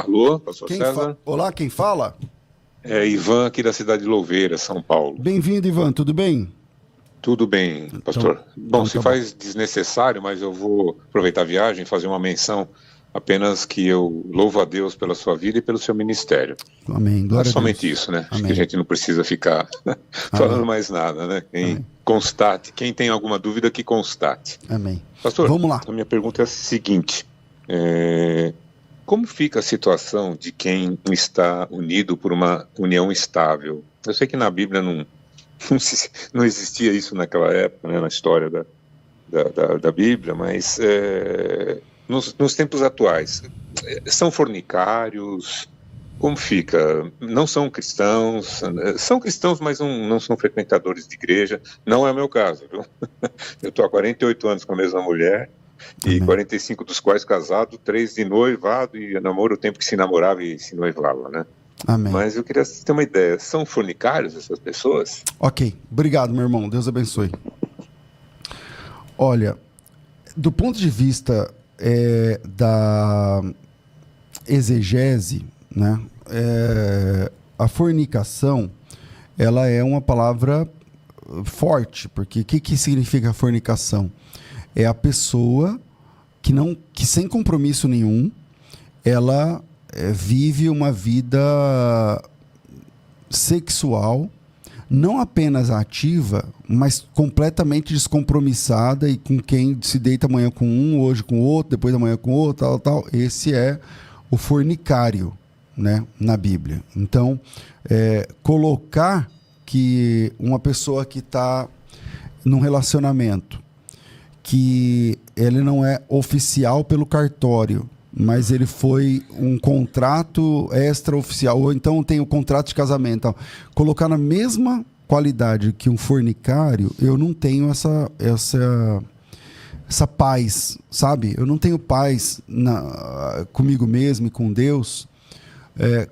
Alô, pastor César? Olá, quem fala? É Ivan, aqui da cidade de Louveira, São Paulo. Bem-vindo, Ivan, tudo bem? Tudo bem, pastor? Bom, se tá faz desnecessário, mas eu vou aproveitar a viagem e fazer uma menção apenas que eu louvo a Deus pela sua vida e pelo seu ministério. Amém, glória a Deus. Somente isso, né? Acho Amém. que a gente não precisa ficar falando mais nada, né? Constate, quem tem alguma dúvida que constate. Amém. Pastor, vamos lá. A minha pergunta é a seguinte, como fica a situação de quem está unido por uma união estável? Eu sei que na Bíblia não existia isso naquela época, né, na história da Bíblia, mas nos tempos atuais, são fornicários? Como fica? Não são cristãos, mas não são frequentadores de igreja. Não é o meu caso, viu? Eu estou há 48 anos com a mesma mulher, e 45 dos quais casado, 3 de noivado, e namoro o tempo que se namorava e se noivava, né? Amém. Mas eu queria ter uma ideia, são fornicários essas pessoas? Ok, obrigado, meu irmão, Deus abençoe. Olha, do ponto de vista da exegese, né, a fornicação, ela é uma palavra forte, porque o que significa fornicação? É a pessoa que sem compromisso nenhum, ela vive uma vida sexual, não apenas ativa, mas completamente descompromissada e com quem se deita amanhã com um, hoje com outro, depois da manhã com outro, tal. Esse é o fornicário, né, na Bíblia. Então, colocar que uma pessoa que está num relacionamento, que ele não é oficial pelo cartório, mas ele foi um contrato extraoficial, ou então tem o contrato de casamento. Então, colocar na mesma qualidade que um fornicário, eu não tenho essa paz, sabe? Eu não tenho paz comigo mesmo e com Deus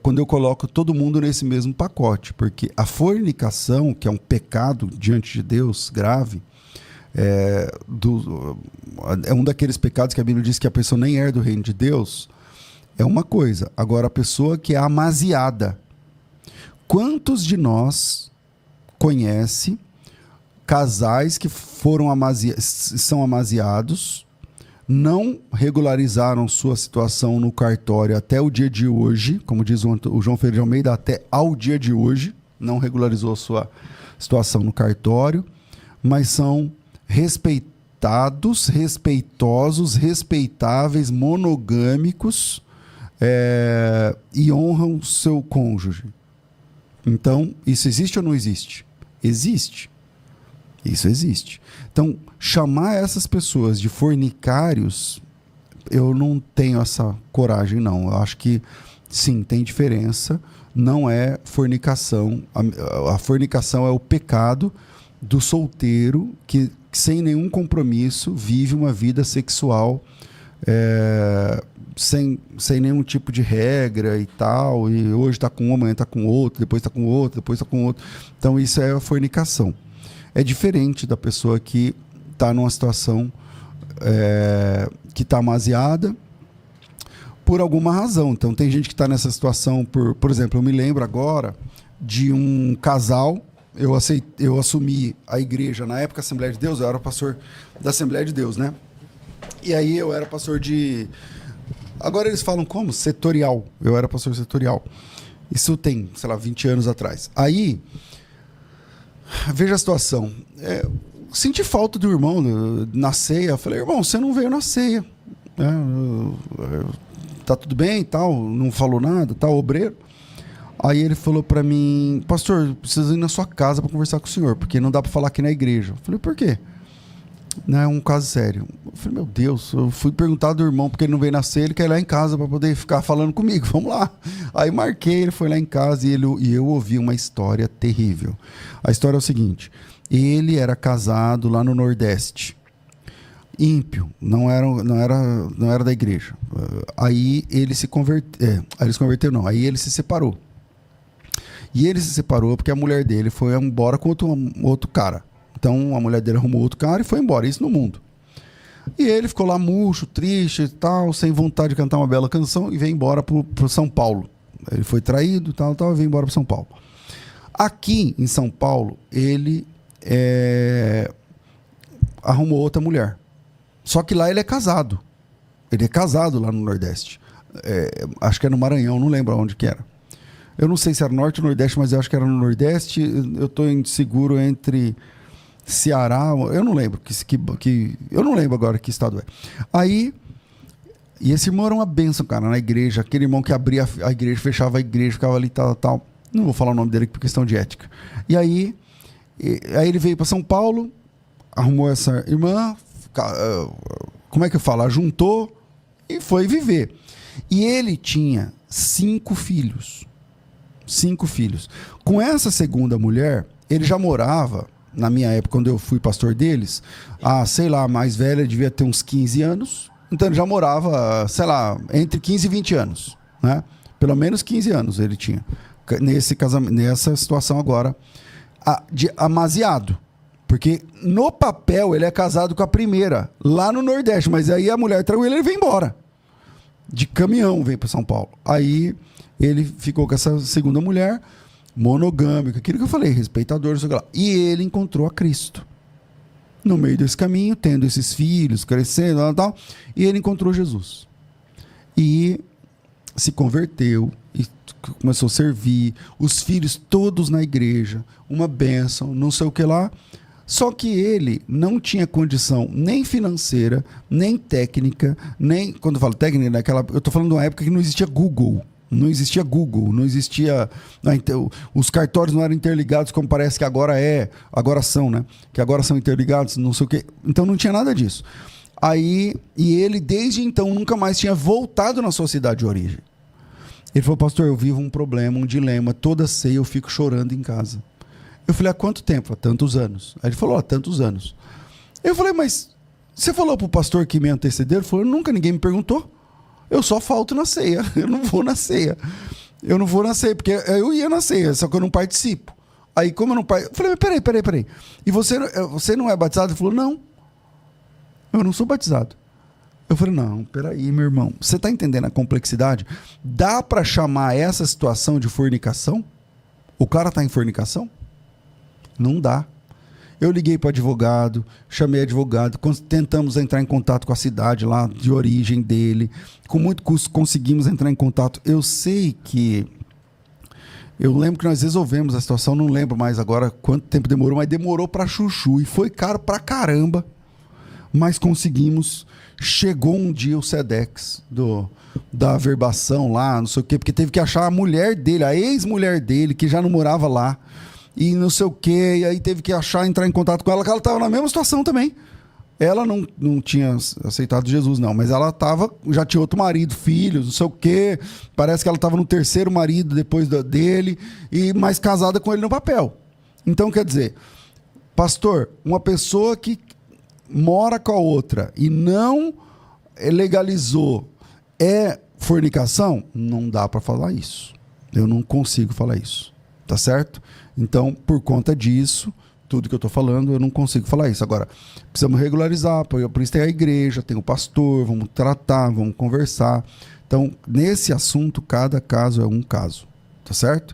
quando eu coloco todo mundo nesse mesmo pacote, porque a fornicação, que é um pecado diante de Deus grave, é um daqueles pecados que a Bíblia diz que a pessoa nem herda do reino de Deus, é uma coisa. Agora, a pessoa que é amaziada. Quantos de nós conhece casais que são amaziados, não regularizaram sua situação no cartório até o dia de hoje, como diz o João Ferreira de Almeida, até ao dia de hoje, não regularizou a sua situação no cartório, mas são respeitados, respeitosos, respeitáveis, monogâmicos, e honram seu cônjuge. Então, isso existe ou não existe? Existe. Isso existe. Então, chamar essas pessoas de fornicários, eu não tenho essa coragem, não. Eu acho que, sim, tem diferença. Não é fornicação. A fornicação é o pecado do solteiro que sem nenhum compromisso vive uma vida sexual sem nenhum tipo de regra e tal, e hoje está com um, amanhã está com outro, depois está com outro, depois está com outro. Então isso é a fornicação. É diferente da pessoa que está numa situação que está amaziada por alguma razão. Então tem gente que está nessa situação por exemplo, eu me lembro agora de um casal. Eu assumi a igreja, na época, Assembleia de Deus, eu era pastor da Assembleia de Deus, né? E aí eu era pastor de... Agora eles falam como? Setorial. Eu era pastor setorial. Isso tem, sei lá, 20 anos atrás. Aí, veja a situação. Senti falta do irmão na ceia. Falei, irmão, você não veio na ceia. Tá tudo bem e tal, não falou nada, tal, obreiro. Aí ele falou pra mim, pastor, preciso ir na sua casa pra conversar com o senhor, porque não dá pra falar aqui na igreja. Eu falei, por quê? Não é um caso sério. Eu falei, meu Deus, eu fui perguntar do irmão porque ele não veio nascer, ele quer ir lá em casa pra poder ficar falando comigo, vamos lá. Aí marquei, ele foi lá em casa e eu ouvi uma história terrível. A história é o seguinte, ele era casado lá no Nordeste, ímpio, não era da igreja. Aí ele se converteu, aí ele se separou. E ele se separou porque a mulher dele foi embora com outro cara. Então a mulher dele arrumou outro cara e foi embora. Isso no mundo. E ele ficou lá murcho, triste e tal, sem vontade de cantar uma bela canção e veio embora pro São Paulo. Ele foi traído, tal, e veio embora pro São Paulo. Aqui em São Paulo, ele arrumou outra mulher. Só que lá ele é casado. Ele é casado lá no Nordeste. Acho que é no Maranhão, não lembro onde que era. Eu não sei se era Norte ou Nordeste, mas eu acho que era no Nordeste. Eu estou inseguro entre Ceará, eu não lembro eu não lembro agora que estado é. Aí, e esse irmão era uma bênção, cara, na igreja. Aquele irmão que abria a igreja, fechava a igreja, ficava ali, tal. Não vou falar o nome dele por questão de ética. E aí ele veio para São Paulo, arrumou essa irmã, como é que eu falo? Juntou e foi viver. E ele tinha 5 filhos. 5 filhos. Com essa segunda mulher, ele já morava, na minha época, quando eu fui pastor deles, sei lá, a mais velha devia ter uns 15 anos. Então ele já morava, sei lá, entre 15 e 20 anos, né? Pelo menos 15 anos ele tinha. Nessa situação agora, de amaziado. Porque no papel ele é casado com a primeira, lá no Nordeste, mas aí a mulher traiu ele e veio embora. De caminhão veio para São Paulo. Aí ele ficou com essa segunda mulher, monogâmica, aquilo que eu falei, respeitador, sei lá. E ele encontrou a Cristo. No meio desse caminho, tendo esses filhos, crescendo, tal, e ele encontrou Jesus. E se converteu, e começou a servir, os filhos todos na igreja, uma bênção, não sei o que lá. Só que ele não tinha condição nem financeira, nem técnica, nem... Quando eu falo técnica, eu estou falando de uma época que não existia Google. Não existia Google, não existia... os cartórios não eram interligados como parece que agora são, né? Que agora são interligados, não sei o quê. Então não tinha nada disso. Aí, e ele desde então nunca mais tinha voltado na sua cidade de origem. Ele falou, pastor, eu vivo um problema, um dilema, toda ceia eu fico chorando em casa. Eu falei, há quanto tempo? Há tantos anos. Aí ele falou, há tantos anos. Eu falei, mas você falou pro pastor que me antecedeu? Ele falou, nunca ninguém me perguntou. Eu só falto na ceia. Eu não vou na ceia. Eu não vou na ceia, porque eu ia na ceia, só que eu não participo. Aí, como eu não participo... Eu falei, mas peraí. E você não é batizado? Ele falou, não. Eu não sou batizado. Eu falei, não, peraí, meu irmão. Você tá entendendo a complexidade? Dá para chamar essa situação de fornicação? O cara tá em fornicação? Não dá. Eu liguei para advogado, chamei advogado, tentamos entrar em contato com a cidade lá de origem dele. Com muito custo conseguimos entrar em contato. Eu sei que... Eu lembro que nós resolvemos a situação, não lembro mais agora quanto tempo demorou, mas demorou para chuchu e foi caro pra caramba. Mas conseguimos. Chegou um dia o Sedex da averbação lá, não sei o quê, porque teve que achar a mulher dele, a ex-mulher dele, que já não morava lá. E não sei o quê, e aí teve que entrar em contato com ela, que ela estava na mesma situação também. Ela não tinha aceitado Jesus, não, mas ela já tinha outro marido, filhos, não sei o quê. Parece que ela estava no terceiro marido depois dele, e mais casada com ele no papel. Então, quer dizer, pastor, uma pessoa que mora com a outra e não legalizou fornicação? Não dá para falar isso. Eu não consigo falar isso. Tá certo? Então, por conta disso, tudo que eu estou falando, eu não consigo falar isso. Agora, precisamos regularizar, por isso tem a igreja, tem o pastor, vamos tratar, vamos conversar. Então, nesse assunto, cada caso é um caso. Tá certo?